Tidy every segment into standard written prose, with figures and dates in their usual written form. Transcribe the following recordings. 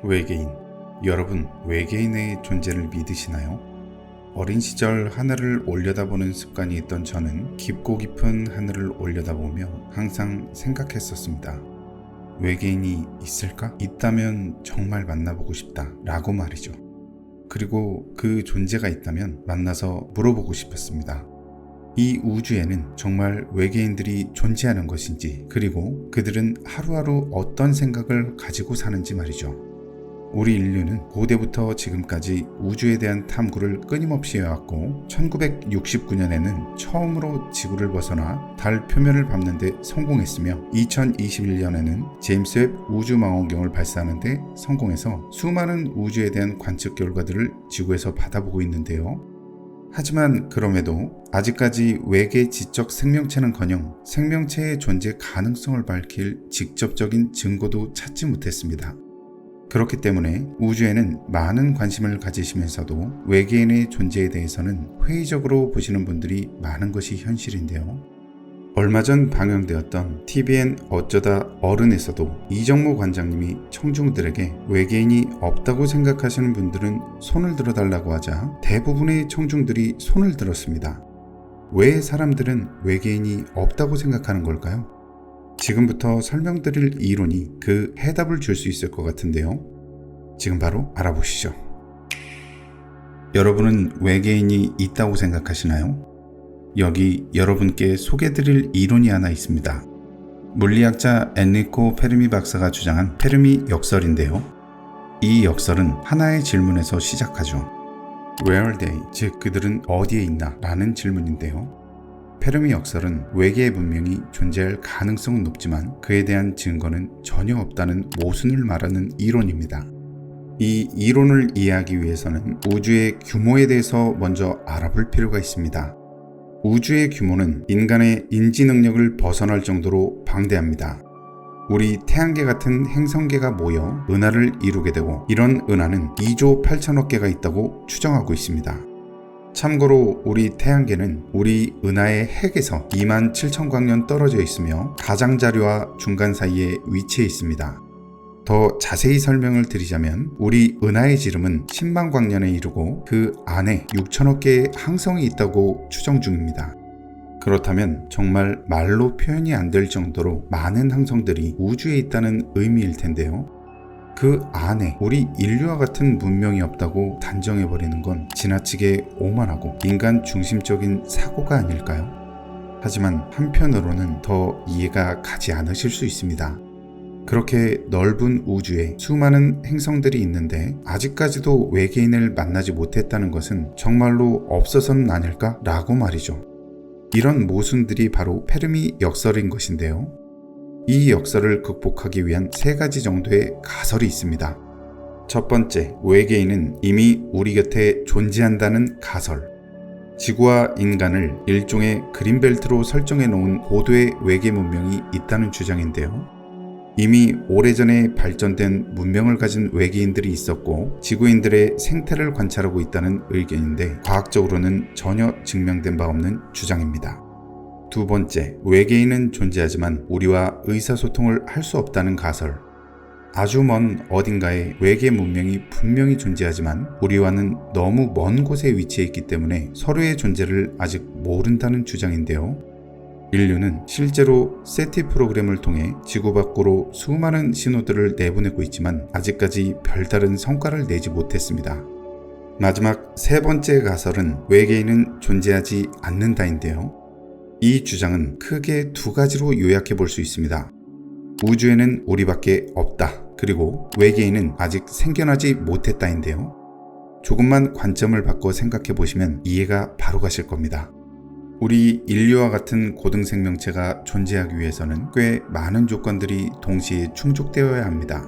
외계인. 여러분, 외계인의 존재를 믿으시나요? 어린 시절 하늘을 올려다보는 습관이 있던 저는 깊고 깊은 하늘을 올려다보며 항상 생각했었습니다. 외계인이 있을까? 있다면 정말 만나보고 싶다 라고 말이죠. 그리고 그 존재가 있다면 만나서 물어보고 싶었습니다. 이 우주에는 정말 외계인들이 존재하는 것인지, 그리고 그들은 하루하루 어떤 생각을 가지고 사는지 말이죠. 우리 인류는 고대부터 지금까지 우주에 대한 탐구를 끊임없이 해왔고 1969년에는 처음으로 지구를 벗어나 달 표면을 밟는 데 성공했으며 2021년에는 제임스 웹 우주망원경을 발사하는 데 성공해서 수많은 우주에 대한 관측 결과들을 지구에서 받아보고 있는데요. 하지만 그럼에도 아직까지 외계 지적 생명체는커녕 생명체의 존재 가능성을 밝힐 직접적인 증거도 찾지 못했습니다. 그렇기 때문에 우주에는 많은 관심을 가지시면서도 외계인의 존재에 대해서는 회의적으로 보시는 분들이 많은 것이 현실인데요. 얼마 전 방영되었던 TVN 어쩌다 어른에서도 이정모 관장님이 청중들에게 외계인이 없다고 생각하시는 분들은 손을 들어달라고 하자 대부분의 청중들이 손을 들었습니다. 왜 사람들은 외계인이 없다고 생각하는 걸까요? 지금부터 설명드릴 이론이 그 해답을 줄 수 있을 것 같은데요. 지금 바로 알아보시죠. 여러분은 외계인이 있다고 생각하시나요? 여기 여러분께 소개드릴 이론이 하나 있습니다. 물리학자 엔리코 페르미 박사가 주장한 페르미 역설인데요. 이 역설은 하나의 질문에서 시작하죠. Where are they? 즉 그들은 어디에 있나? 라는 질문인데요. 페르미 역설은 외계의 문명이 존재할 가능성은 높지만 그에 대한 증거는 전혀 없다는 모순을 말하는 이론입니다. 이 이론을 이해하기 위해서는 우주의 규모에 대해서 먼저 알아볼 필요가 있습니다. 우주의 규모는 인간의 인지 능력을 벗어날 정도로 방대합니다. 우리 태양계 같은 행성계가 모여 은하를 이루게 되고 이런 은하는 2조 8천억 개가 있다고 추정하고 있습니다. 참고로 우리 태양계는 우리 은하의 핵에서 2만 7천 광년 떨어져 있으며 가장자리와 중간 사이에 위치해 있습니다. 더 자세히 설명을 드리자면 우리 은하의 지름은 10만 광년에 이르고 그 안에 6천억 개의 항성이 있다고 추정 중입니다. 그렇다면 정말 말로 표현이 안 될 정도로 많은 항성들이 우주에 있다는 의미일 텐데요. 그 안에 우리 인류와 같은 문명이 없다고 단정해버리는 건 지나치게 오만하고 인간 중심적인 사고가 아닐까요? 하지만 한편으로는 더 이해가 가지 않으실 수 있습니다. 그렇게 넓은 우주에 수많은 행성들이 있는데 아직까지도 외계인을 만나지 못했다는 것은 정말로 없어서는 아닐까? 라고 말이죠. 이런 모순들이 바로 페르미 역설인 것인데요. 이 역설을 극복하기 위한 3가지 정도의 가설이 있습니다. 첫 번째, 외계인은 이미 우리 곁에 존재한다는 가설. 지구와 인간을 일종의 그린벨트로 설정해 놓은 고도의 외계 문명이 있다는 주장인데요. 이미 오래전에 발전된 문명을 가진 외계인들이 있었고 지구인들의 생태를 관찰하고 있다는 의견인데 과학적으로는 전혀 증명된 바 없는 주장입니다. 두 번째, 외계인은 존재하지만 우리와 의사소통을 할 수 없다는 가설. 아주 먼 어딘가에 외계 문명이 분명히 존재하지만 우리와는 너무 먼 곳에 위치해 있기 때문에 서로의 존재를 아직 모른다는 주장인데요. 인류는 실제로 세티 프로그램을 통해 지구 밖으로 수많은 신호들을 내보내고 있지만 아직까지 별다른 성과를 내지 못했습니다. 마지막 3번째 가설은 외계인은 존재하지 않는다인데요. 이 주장은 크게 2가지로 요약해 볼 수 있습니다. 우주에는 우리밖에 없다. 그리고 외계인은 아직 생겨나지 못했다인데요. 조금만 관점을 바꿔 생각해 보시면 이해가 바로 가실 겁니다. 우리 인류와 같은 고등 생명체가 존재하기 위해서는 꽤 많은 조건들이 동시에 충족되어야 합니다.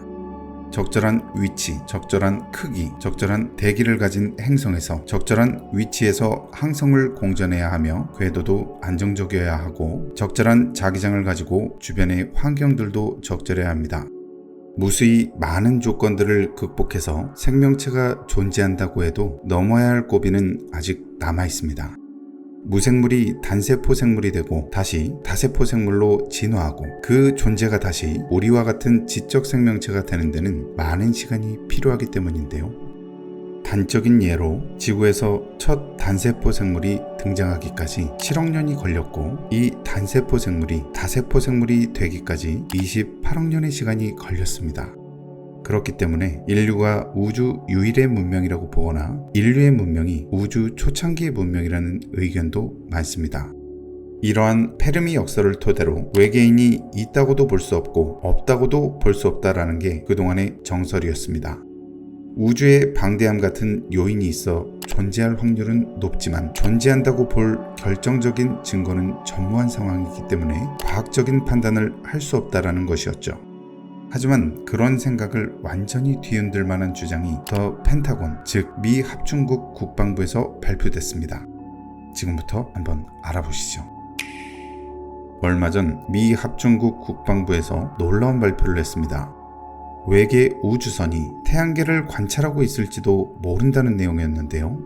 적절한 위치, 적절한 크기, 적절한 대기를 가진 행성에서 적절한 위치에서 항성을 공전해야 하며 궤도도 안정적이어야 하고 적절한 자기장을 가지고 주변의 환경들도 적절해야 합니다. 무수히 많은 조건들을 극복해서 생명체가 존재한다고 해도 넘어야 할 고비는 아직 남아 있습니다. 무생물이 단세포 생물이 되고 다시 다세포 생물로 진화하고 그 존재가 다시 우리와 같은 지적 생명체가 되는 데는 많은 시간이 필요하기 때문인데요. 단적인 예로 지구에서 첫 단세포 생물이 등장하기까지 7억 년이 걸렸고 이 단세포 생물이 다세포 생물이 되기까지 28억 년의 시간이 걸렸습니다. 그렇기 때문에 인류가 우주 유일의 문명이라고 보거나 인류의 문명이 우주 초창기의 문명이라는 의견도 많습니다. 이러한 페르미 역설을 토대로 외계인이 있다고도 볼 수 없고 없다고도 볼 수 없다라는 게 그동안의 정설이었습니다. 우주의 방대함 같은 요인이 있어 존재할 확률은 높지만 존재한다고 볼 결정적인 증거는 전무한 상황이기 때문에 과학적인 판단을 할 수 없다라는 것이었죠. 하지만 그런 생각을 완전히 뒤흔들 만한 주장이 더 펜타곤, 즉 미 합중국 국방부에서 발표됐습니다. 지금부터 한번 알아보시죠. 얼마 전 미 합중국 국방부에서 놀라운 발표를 했습니다. 외계 우주선이 태양계를 관찰하고 있을지도 모른다는 내용이었는데요.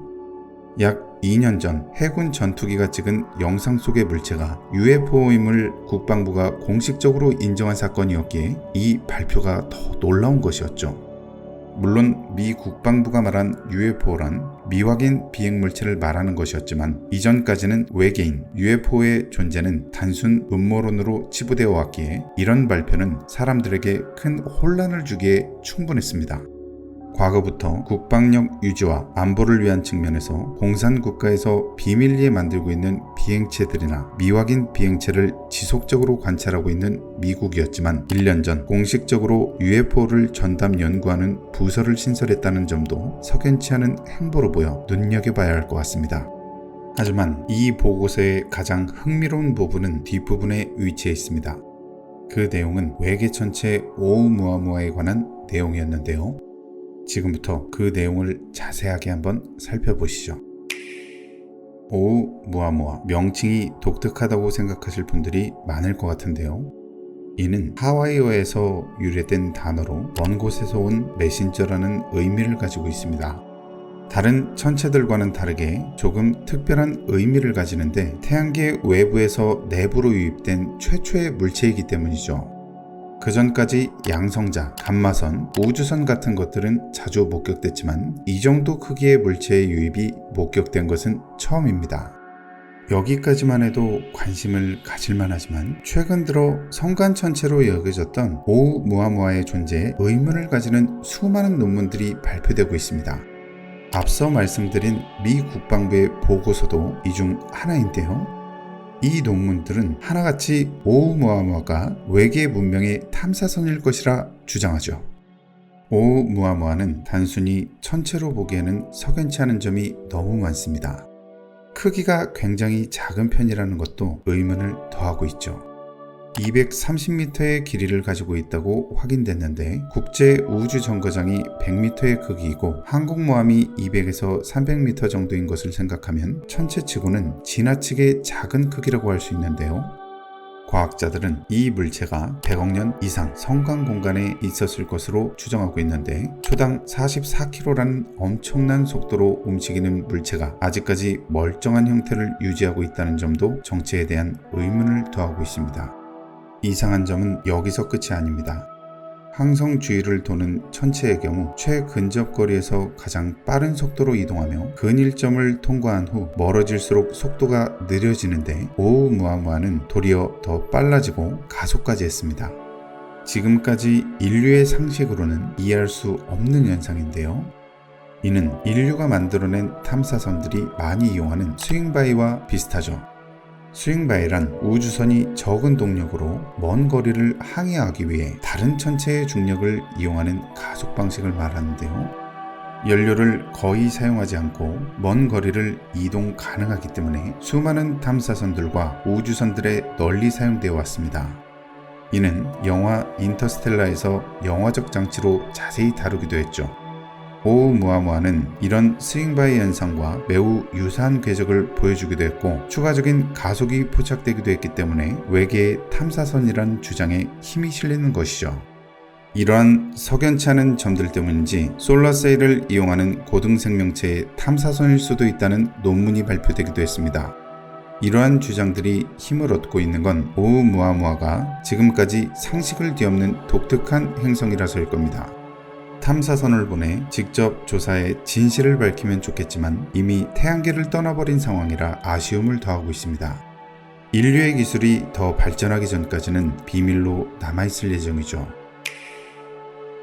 약 2년 전 해군 전투기가 찍은 영상 속의 물체가 UFO임을 국방부가 공식적으로 인정한 사건이었기에 이 발표가 더 놀라운 것이었죠. 물론 미 국방부가 말한 UFO란 미확인 비행물체를 말하는 것이었지만 이전까지는 외계인, UFO의 존재는 단순 음모론으로 치부되어 왔기에 이런 발표는 사람들에게 큰 혼란을 주기에 충분했습니다. 과거부터 국방력 유지와 안보를 위한 측면에서 공산국가에서 비밀리에 만들고 있는 비행체들이나 미확인 비행체를 지속적으로 관찰하고 있는 미국이었지만 1년 전 공식적으로 UFO를 전담 연구하는 부서를 신설했다는 점도 석연치 않은 행보로 보여 눈여겨봐야 할 것 같습니다. 하지만 이 보고서의 가장 흥미로운 부분은 뒷부분에 위치해 있습니다. 그 내용은 외계 천체 오umuamua 관한 내용이었는데요. 지금부터 그 내용을 자세하게 한번 살펴보시죠. 오umuamua, 명칭이 독특하다고 생각하실 분들이 많을 것 같은데요. 이는 하와이어에서 유래된 단어로 먼 곳에서 온 메신저라는 의미를 가지고 있습니다. 다른 천체들과는 다르게 조금 특별한 의미를 가지는데 태양계 외부에서 내부로 유입된 최초의 물체이기 때문이죠. 그 전까지 양성자, 감마선, 우주선 같은 것들은 자주 목격됐지만 이 정도 크기의 물체의 유입이 목격된 것은 처음입니다. 여기까지만 해도 관심을 가질만 하지만 최근 들어 성간천체로 여겨졌던 오umuamua의 존재에 의문을 가지는 수많은 논문들이 발표되고 있습니다. 앞서 말씀드린 미 국방부의 보고서도 이 중 하나인데요. 이 논문들은 하나같이 오umuamua가 외계 문명의 탐사선일 것이라 주장하죠. 오umuamua는 단순히 천체로 보기에는 석연치 않은 점이 너무 많습니다. 크기가 굉장히 작은 편이라는 것도 의문을 더하고 있죠. 230m의 길이를 가지고 있다고 확인됐는데 국제우주정거장이 100m의 크기이고 항공모함이 200에서 300m 정도인 것을 생각하면 천체치고는 지나치게 작은 크기라고 할 수 있는데요. 과학자들은 이 물체가 100억 년 이상 성간 공간에 있었을 것으로 추정하고 있는데 초당 44km라는 엄청난 속도로 움직이는 물체가 아직까지 멀쩡한 형태를 유지하고 있다는 점도 정체에 대한 의문을 더하고 있습니다. 이상한 점은 여기서 끝이 아닙니다. 항성 주위를 도는 천체의 경우 최근접 거리에서 가장 빠른 속도로 이동하며 근일점을 통과한 후 멀어질수록 속도가 느려지는데 오umuamua는 도리어 더 빨라지고 가속까지 했습니다. 지금까지 인류의 상식으로는 이해할 수 없는 현상인데요. 이는 인류가 만들어낸 탐사선들이 많이 이용하는 스윙바이와 비슷하죠. 스윙바이란 우주선이 적은 동력으로 먼 거리를 항해하기 위해 다른 천체의 중력을 이용하는 가속 방식을 말하는데요. 연료를 거의 사용하지 않고 먼 거리를 이동 가능하기 때문에 수많은 탐사선들과 우주선들에 널리 사용되어 왔습니다. 이는 영화 인터스텔라에서 영화적 장치로 자세히 다루기도 했죠. 오umuamua는 이런 스윙바이 현상과 매우 유사한 궤적을 보여주기도 했고 추가적인 가속이 포착되기도 했기 때문에 외계의 탐사선이란 주장에 힘이 실리는 것이죠. 이러한 석연치 않은 점들 때문인지 솔라세일을 이용하는 고등생명체의 탐사선일 수도 있다는 논문이 발표되기도 했습니다. 이러한 주장들이 힘을 얻고 있는 건 오umu아무아가 지금까지 상식을 뒤엎는 독특한 행성이라서일 겁니다. 탐사선을 보내 직접 조사해 진실을 밝히면 좋겠지만 이미 태양계를 떠나버린 상황이라 아쉬움을 더하고 있습니다. 인류의 기술이 더 발전하기 전까지는 비밀로 남아있을 예정이죠.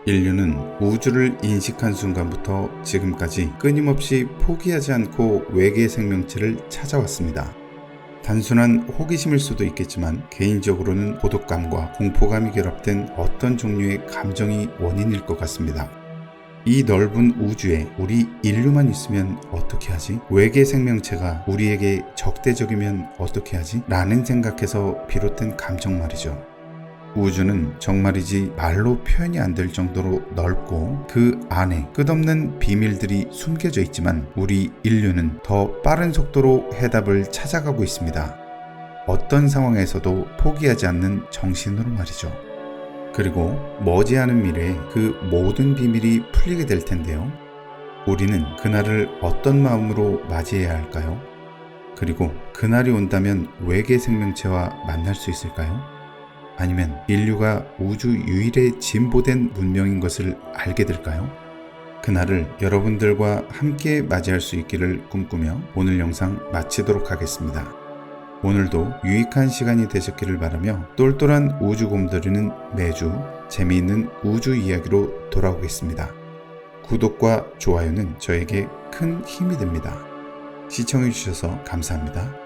인류는 우주를 인식한 순간부터 지금까지 끊임없이 포기하지 않고 외계 생명체를 찾아왔습니다. 단순한 호기심일 수도 있겠지만 개인적으로는 고독감과 공포감이 결합된 어떤 종류의 감정이 원인일 것 같습니다. 이 넓은 우주에 우리 인류만 있으면 어떻게 하지? 외계 생명체가 우리에게 적대적이면 어떻게 하지? 라는 생각에서 비롯된 감정 말이죠. 우주는 정말이지 말로 표현이 안 될 정도로 넓고 그 안에 끝없는 비밀들이 숨겨져 있지만 우리 인류는 더 빠른 속도로 해답을 찾아가고 있습니다. 어떤 상황에서도 포기하지 않는 정신으로 말이죠. 그리고 머지않은 미래에 그 모든 비밀이 풀리게 될 텐데요. 우리는 그날을 어떤 마음으로 맞이해야 할까요? 그리고 그날이 온다면 외계 생명체와 만날 수 있을까요? 아니면 인류가 우주 유일의 진보된 문명인 것을 알게 될까요? 그날을 여러분들과 함께 맞이할 수 있기를 꿈꾸며 오늘 영상 마치도록 하겠습니다. 오늘도 유익한 시간이 되셨기를 바라며 똘똘한 우주곰돌이는 매주 재미있는 우주 이야기로 돌아오겠습니다. 구독과 좋아요는 저에게 큰 힘이 됩니다. 시청해주셔서 감사합니다.